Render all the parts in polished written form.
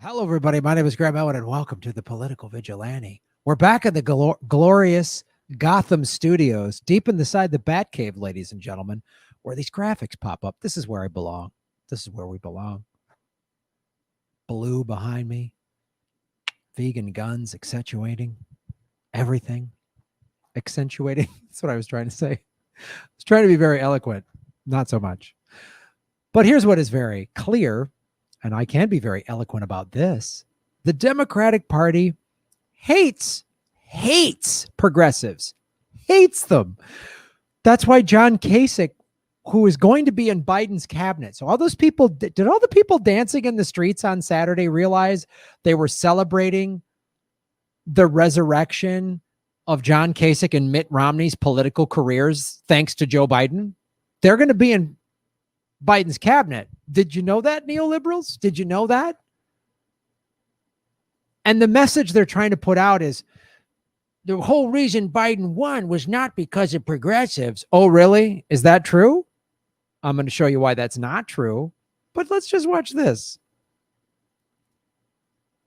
Hello, everybody. My name is Graham Elwood, and welcome to the Political Vigilante. We're back in the glorious Gotham studios, deep inside the Batcave, ladies and gentlemen, where these graphics pop up. This is where I belong. This is where we belong. Blue behind me, vegan guns accentuating everything. Accentuating. That's what I was trying to say. I was trying to be very eloquent. Not so much. But here's what is very clear. And I can be very eloquent about this. The Democratic Party hates progressives, hates them. That's why John Kasich, who is going to be in Biden's cabinet. So all those people, did all the people dancing in the streets on Saturday realize they were celebrating the resurrection of John Kasich and Mitt Romney's political careers thanks to Joe Biden? They're going to be in Biden's cabinet. Did you know that, neoliberals? Did you know that? And the message they're trying to put out is the whole reason Biden won was not because of progressives. Oh, really? Is that true? I'm going to show you why that's not true. But let's just watch this.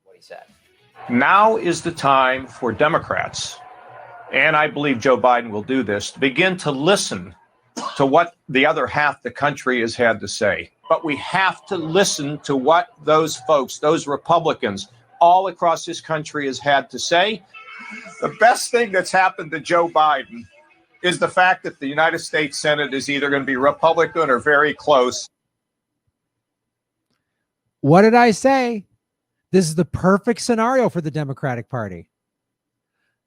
What he said. Now is the time for Democrats, and I believe Joe Biden will do this, to begin to listen to what the other half of the country has had to say. But we have to listen to what those folks, those Republicans all across this country has had to say. The best thing that's happened to Joe Biden is the fact that the United States Senate is either going to be Republican or very close. What did I say? This is the perfect scenario for the Democratic Party.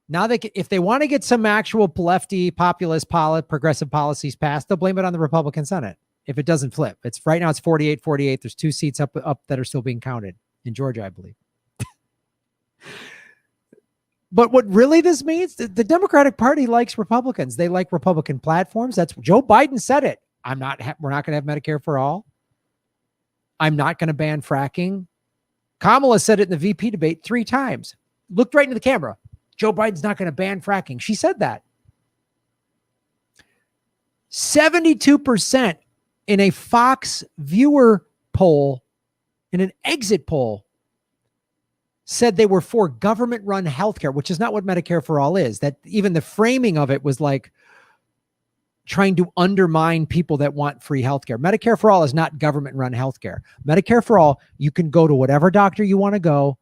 Now, if they want to get some actual lefty, populist, progressive policies passed, they'll blame it on the Republican Senate if it doesn't flip. It's right now it's 48-48. There's 2 seats up that are still being counted in Georgia, I believe. But what really this means, the Democratic Party likes Republicans. They like Republican platforms. That's Joe Biden said it. We're not going to have Medicare for all. I'm not going to ban fracking. Kamala said it in the VP debate 3 times. Looked right into the camera. Joe Biden's not going to ban fracking. She said that. 72% in a Fox viewer poll, in an exit poll, said they were for government-run healthcare, which is not what Medicare for All is. That even the framing of it was like trying to undermine people that want free healthcare. Medicare for All is not government-run healthcare. Medicare for All, you can go to whatever doctor you want to go.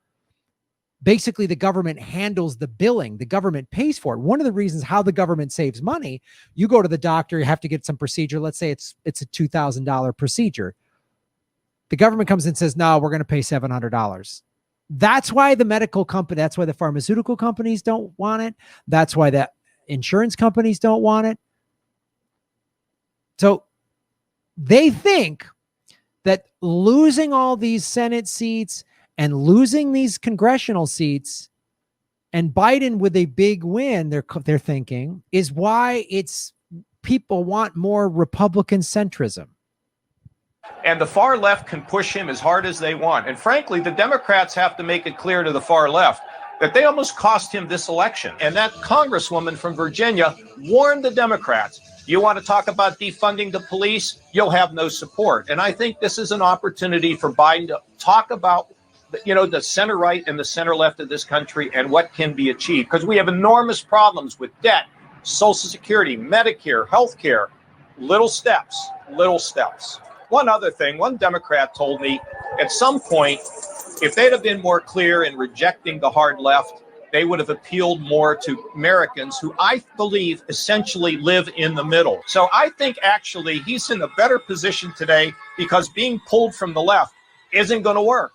Basically, the government handles the billing. The government pays for it. One of the reasons how the government saves money, you go to the doctor, you have to get some procedure. Let's say it's a $2,000 procedure. The government comes in and says, no, we're going to pay $700. That's why the medical company, that's why the pharmaceutical companies don't want it. That's why the insurance companies don't want it. So they think that losing all these Senate seats and losing these congressional seats and Biden with a big win, they're thinking, is why people want more Republican centrism. And the far left can push him as hard as they want. And frankly, the Democrats have to make it clear to the far left that they almost cost him this election. And that congresswoman from Virginia warned the Democrats, you want to talk about defunding the police, you'll have no support. And I think this is an opportunity for Biden to talk about the center right and the center left of this country and what can be achieved, because we have enormous problems with debt, Social Security, Medicare, healthcare, little steps. One other thing, one Democrat told me at some point, if they'd have been more clear in rejecting the hard left, they would have appealed more to Americans who I believe essentially live in the middle. So I think actually he's in a better position today because being pulled from the left isn't going to work.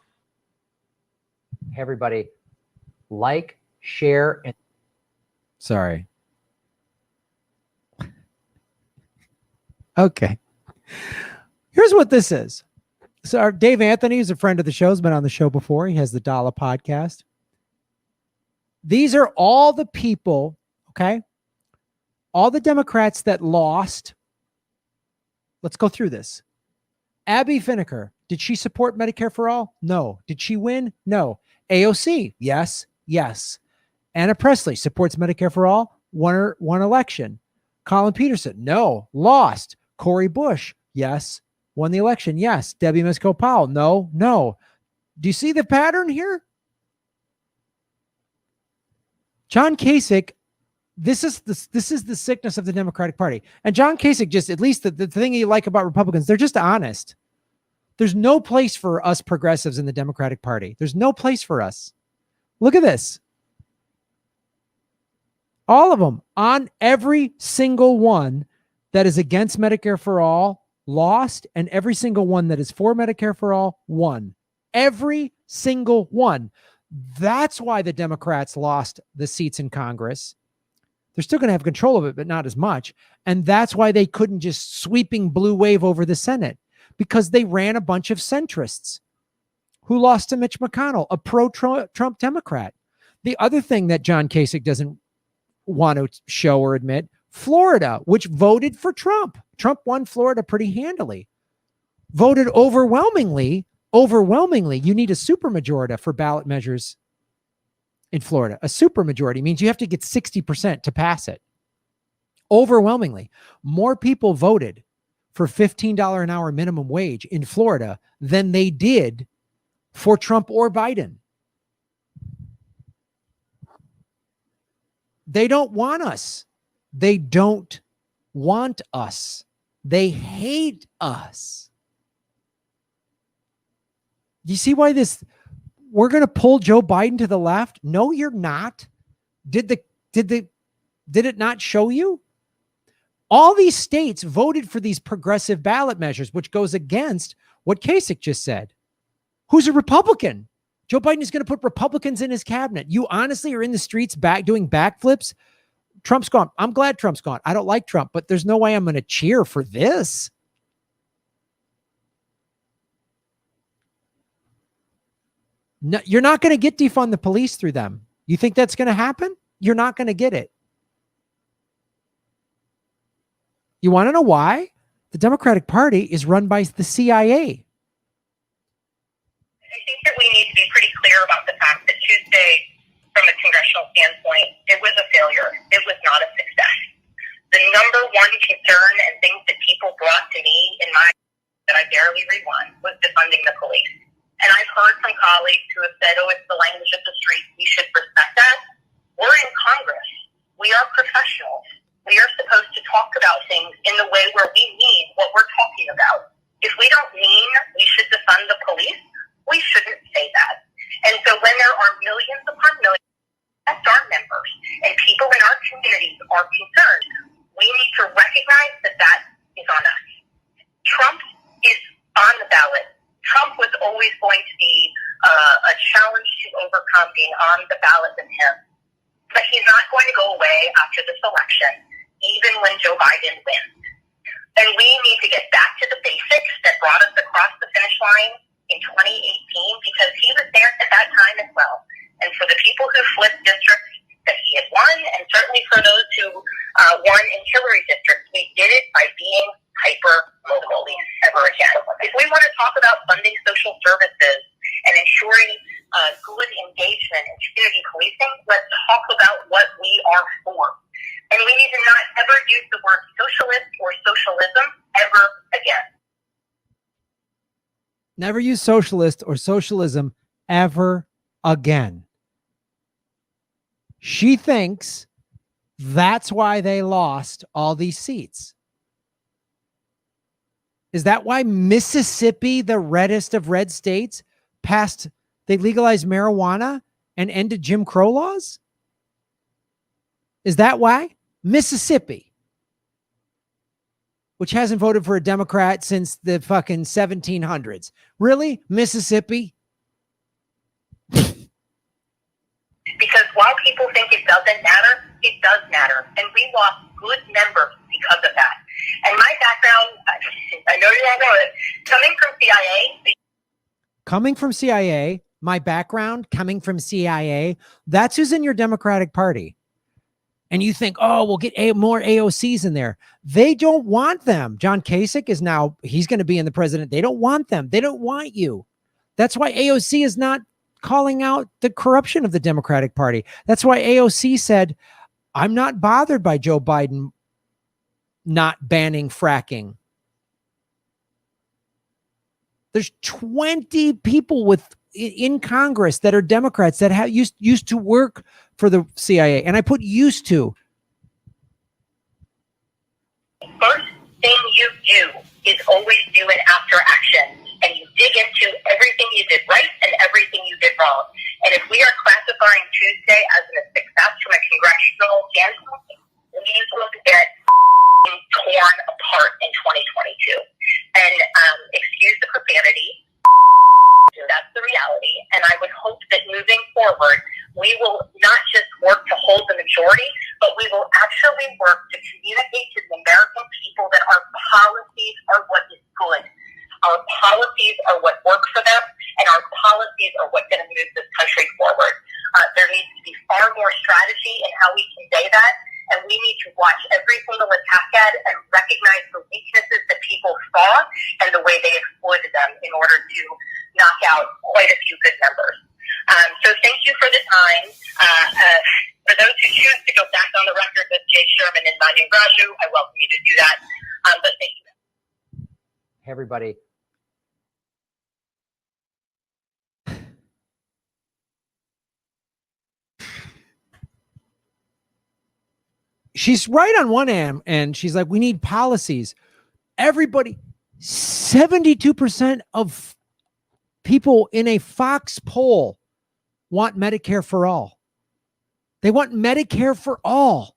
Hey, everybody, like, share, and sorry. Okay. Here's what this is. So our Dave Anthony is a friend of the show, has been on the show before. He has the Dollar podcast. These are all the people, okay? All the Democrats that lost. Let's go through this. Abby Finneker, did she support Medicare for All? No. Did she win? No. AOC, yes. Anna Presley supports Medicare for All, won election. Colin Peterson, no, lost. Cori Bush, yes. Won the election, yes. Debbie Misko Powell, no. Do you see the pattern here? John Kasich, this is the sickness of the Democratic Party. And John Kasich, just at least the thing you like about Republicans, they're just honest. There's no place for us progressives in the Democratic Party. There's no place for us. Look at this. All of them, on every single one that is against Medicare for all, lost, and every single one that is for Medicare for all, won. Every single one. That's why the Democrats lost the seats in Congress. They're still going to have control of it, but not as much. And that's why they couldn't just sweeping blue wave over the Senate, because they ran a bunch of centrists who lost to Mitch McConnell, a pro-Trump Democrat. The other thing that John Kasich doesn't want to show or admit, Florida, which voted for Trump. Trump won Florida pretty handily. Voted overwhelmingly. You need a supermajority for ballot measures in Florida. A supermajority means you have to get 60% to pass it. Overwhelmingly. More people voted for $15 an hour minimum wage in Florida than they did for Trump or Biden. They don't want us. They don't want us. They hate us. You see why we're going to pull Joe Biden to the left? No, you're not. Did it not show you? All these states voted for these progressive ballot measures, which goes against what Kasich just said. Who's a Republican? Joe Biden is going to put Republicans in his cabinet. You honestly are in the streets doing backflips. Trump's gone. I'm glad Trump's gone. I don't like Trump, but there's no way I'm going to cheer for this. No, you're not going to get defund the police through them. You think that's going to happen? You're not going to get it. You want to know why? The Democratic Party is run by the CIA. I think that we need to be pretty clear about the fact that Tuesday, from a congressional standpoint, it was a failure. It was not a success. The number one concern and things that people brought to me in my that I barely read was defunding the police. And I've heard from colleagues who have said, oh, it's the language of the street. We should respect that. We're in Congress. We are professionals. We are supposed to talk about things in the way where we mean what we're talking about. If we don't mean we should defund the police, we shouldn't say that. And so when there are millions upon millions of our members and people in our communities are concerned, we need to recognize that that is on us. Trump is on the ballot. Trump was always going to be a challenge to overcome being on the ballot with him. But he's not going to go away after this election, even when Joe Biden wins. And we need to get back to the basics that brought us across the finish line in 2018, because he was there at that time as well. And for the people who flipped districts that he had won, and certainly for those who won in Hillary's districts, we did it by being hyper-local ever again. If we want to talk about funding social services and ensuring good engagement in community policing, let's talk about what we are for. And we need to not ever use the word socialist or socialism ever again. Never use socialist or socialism ever again. She thinks that's why they lost all these seats. Is that why Mississippi, the reddest of red states, they legalized marijuana and ended Jim Crow laws? Is that why? Mississippi, which hasn't voted for a Democrat since the fucking 1700s. Really? Mississippi? Because while people think it doesn't matter, it does matter. And we lost good members because of that. And my background, I know you don't know it, coming from CIA, my background coming from CIA, that's who's in your Democratic Party. And you think, oh, we'll get more AOCs in there. They don't want them. John Kasich is now, he's going to be in the president. They don't want them. They don't want you. That's why AOC is not calling out the corruption of the Democratic Party. That's why AOC said, I'm not bothered by Joe Biden not banning fracking. There's 20 people with in Congress that are Democrats that have used to work for the CIA. And I put used to. First thing you do is always do an after action. And you dig into everything you did right and everything you did wrong. And if we are classifying Tuesday as a success from a congressional standpoint, we will get torn apart in 2022. And excuse the profanity, that's the reality. And I would hope that moving forward, we will not just work to hold the majority, but we will actually work to communicate to the American people that our policies are what is good. Our policies are what work for them, and our policies are what's going to move this country forward. There needs to be far more strategy in how we convey that, and we need to watch every single attack ad and recognize the weaknesses that people saw and the way they exploited them in order to knock out quite a few good members. So thank you for the time. For those who choose to go back on the record with Jay Sherman and Manu Raju, I welcome you to do that. But thank you. Hey, everybody. She's right on one hand, and she's like, we need policies. Everybody, 72% of people in a Fox poll want Medicare for all. They want Medicare for all.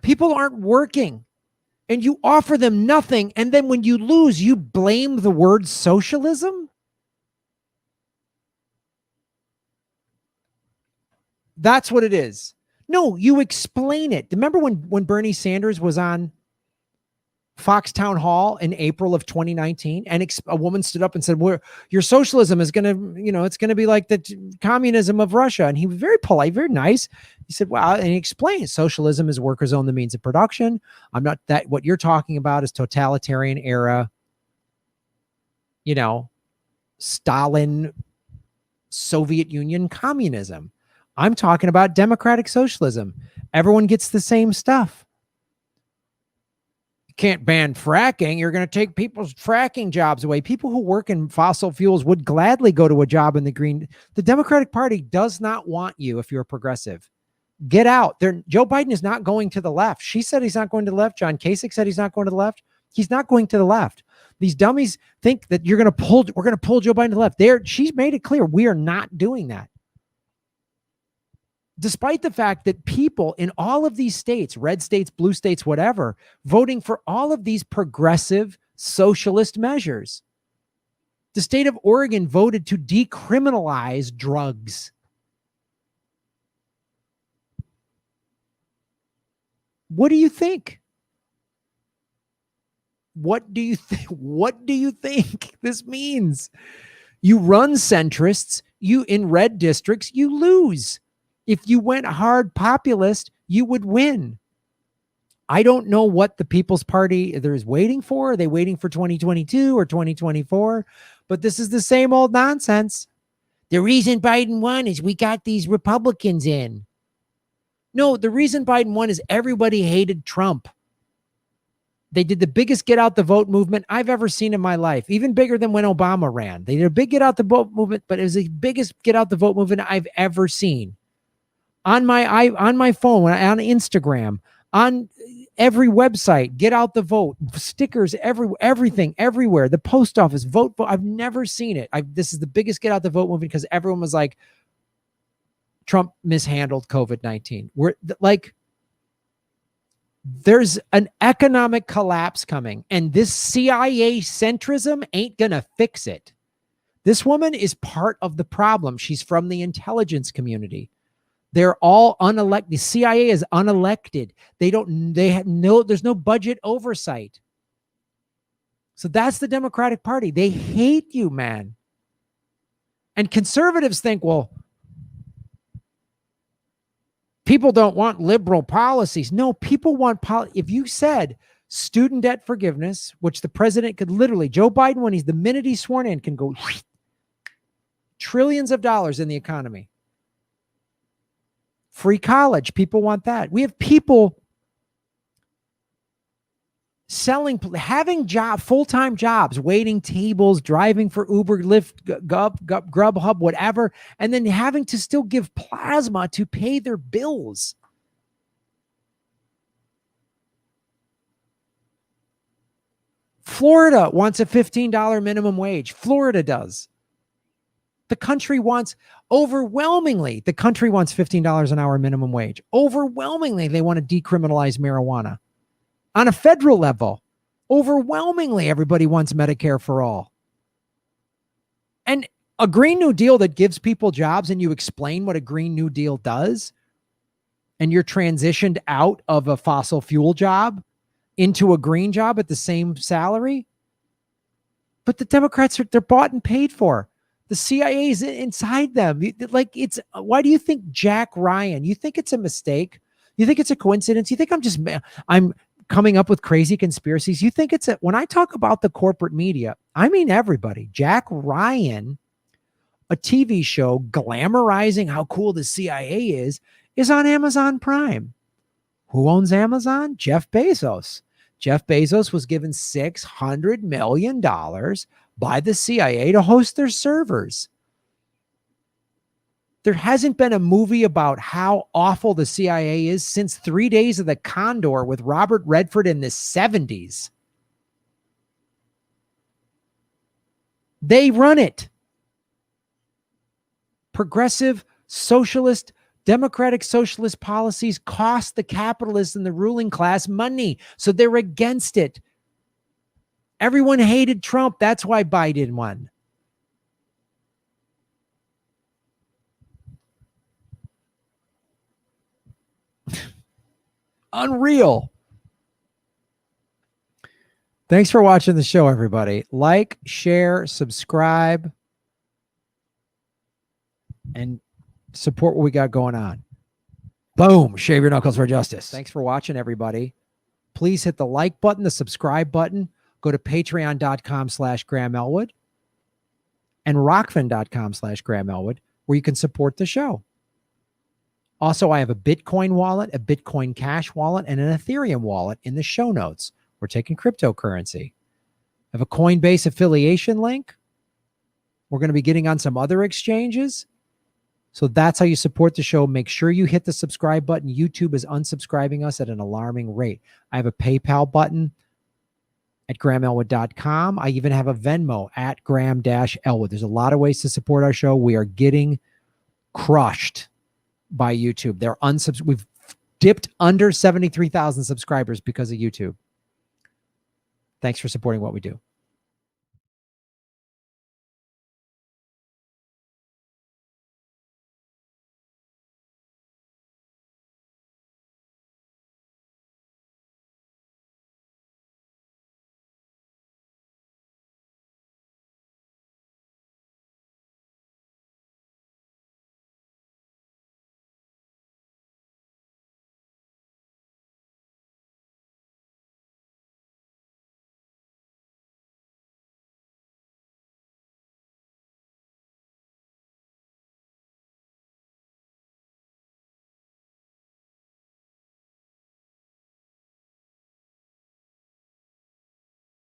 People aren't working, and you offer them nothing, and then when you lose, you blame the word socialism? That's what it is. No, you explain it. Remember when Bernie Sanders was on Fox Town Hall in April of 2019, and a woman stood up and said, your socialism is going to, it's going to be like the communism of Russia. And he was very polite, very nice. He said, well, and he explained socialism is workers own the means of production. I'm not that what you're talking about is totalitarian era, Stalin, Soviet Union communism. I'm talking about democratic socialism. Everyone gets the same stuff. You can't ban fracking. You're going to take people's fracking jobs away. People who work in fossil fuels would gladly go to a job in the green. The Democratic Party does not want you if you're a progressive. Get out. Joe Biden is not going to the left. She said he's not going to the left. John Kasich said he's not going to the left. He's not going to the left. These dummies think that we're going to pull Joe Biden to the left. She's made it clear we are not doing that. Despite the fact that people in all of these states, red states, blue states, whatever, voting for all of these progressive socialist measures. The state of Oregon voted to decriminalize drugs. What do you think? What do you think this means? You run centrists, you in red districts, you lose. If you went hard populist, you would win. I don't know what the People's Party is waiting for. Are they waiting for 2022 or 2024? But this is the same old nonsense. The reason Biden won is we got these Republicans in. No, the reason Biden won is everybody hated Trump. They did the biggest get out the vote movement I've ever seen in my life, even bigger than when Obama ran. They did a big get out the vote movement, but it was the biggest get out the vote movement I've ever seen. On my phone, on Instagram, on every website, get out the vote, stickers, everything, everywhere. The post office, vote. I've never seen it. This is the biggest get out the vote movement because everyone was like, Trump mishandled COVID-19. There's an economic collapse coming, and this CIA centrism ain't gonna fix it. This woman is part of the problem. She's from the intelligence community. They're all unelected. The CIA is unelected. There's no budget oversight. So that's the Democratic Party. They hate you, man. And conservatives think, well, people don't want liberal policies. No, people want if you said student debt forgiveness, which the president could literally, Joe Biden, the minute he's sworn in, can go trillions of dollars in the economy. Free college, people want that. We have people having full-time jobs, waiting tables, driving for Uber, Lyft, Grubhub, whatever, and then having to still give plasma to pay their bills. Florida wants a $15 minimum wage. Florida does. The country wants $15 an hour minimum wage. Overwhelmingly, they want to decriminalize marijuana. On a federal level, overwhelmingly, everybody wants Medicare for all. And a Green New Deal that gives people jobs, and you explain what a Green New Deal does, and you're transitioned out of a fossil fuel job into a green job at the same salary. But the Democrats, they're bought and paid for. The CIA is inside them. Why do you think Jack Ryan? You think it's a mistake? You think it's a coincidence? You think I'm coming up with crazy conspiracies? You think when I talk about the corporate media, I mean everybody. Jack Ryan, a TV show glamorizing how cool the CIA is on Amazon Prime. Who owns Amazon? Jeff Bezos. Jeff Bezos was given $600 million by the CIA to host their servers. There hasn't been a movie about how awful the CIA is since 3 Days of the Condor with Robert Redford in the 70s. They run it. Progressive, socialist, democratic socialist policies cost the capitalists and the ruling class money, so they're against it. Everyone hated Trump. That's why Biden won. Unreal. Thanks for watching the show, everybody. Like, share, subscribe, and support what we got going on. Boom. Shave your knuckles for justice. Thanks for watching, everybody. Please hit the like button, the subscribe button. Go to patreon.com/Graham Elwood and rockfin.com/Graham Elwood, where you can support the show. Also, I have a Bitcoin wallet, a Bitcoin Cash wallet, and an Ethereum wallet in the show notes. We're taking cryptocurrency. I have a Coinbase affiliation link. We're going to be getting on some other exchanges. So that's how you support the show. Make sure you hit the subscribe button. YouTube is unsubscribing us at an alarming rate. I have a PayPal button at GrahamElwood.com. I even have a Venmo at Graham-Elwood. There's a lot of ways to support our show. We are getting crushed by YouTube. We've dipped under 73,000 subscribers because of YouTube. Thanks for supporting what we do.